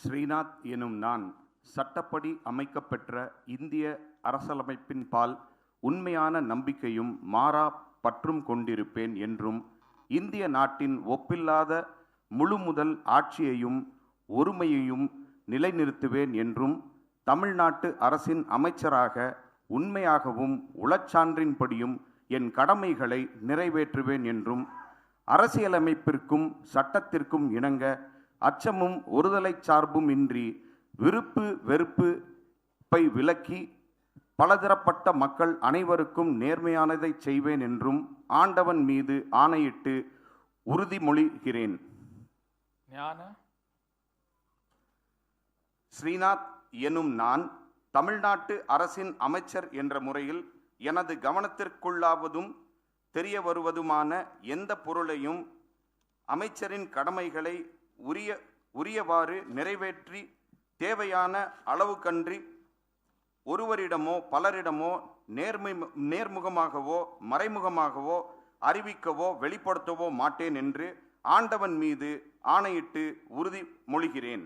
ஸ்ரீநாத் எனும் நான் சட்டப்படி அமைக்கப்பெற்ற இந்திய அரசியலமைப்பின் பால் உண்மையான நம்பிக்கையும் மாறா பற்றும் கொண்டிருப்பேன் என்றும், இந்திய நாட்டின் ஒப்பில்லாத முழுமுதல் ஆட்சியையும் ஒருமையையும் நிலைநிறுத்துவேன் என்றும், தமிழ்நாட்டு அரசின் அமைச்சராக உண்மையாகவும் உளச்சான்றின்படியும் என் கடமைகளை நிறைவேற்றுவேன் என்றும், அரசியலமைப்பிற்கும் சட்டத்திற்கும் இணங்க அச்சமும் ஒருதலை சார்பும் இன்றி விருப்பு வெறுப்பை விலக்கி பலதரப்பட்ட மக்கள் அனைவருக்கும் நேர்மையானதை செய்வேன் என்றும் ஆண்டவன் மீது ஆணையிட்டு உறுதிமொழிகிறேன். ஸ்ரீநாத் எனும் நான் தமிழ்நாட்டு அரசின் அமைச்சர் என்ற முறையில் எனது கவனத்திற்குள்ளாவதும் தெரிய வருவதுமான எந்த பொருளையும் அமைச்சரின் கடமைகளை உரியவாறு நிறைவேற்றி தேவையான அளவுக்கன்றி ஒருவரிடமோ பலரிடமோ நேர்முகமாகவோ மறைமுகமாகவோ அறிவிக்கவோ வெளிப்படுத்தவோ மாட்டேன் என்று ஆண்டவன் மீது ஆணையிட்டு உறுதிமொழிகிறேன்.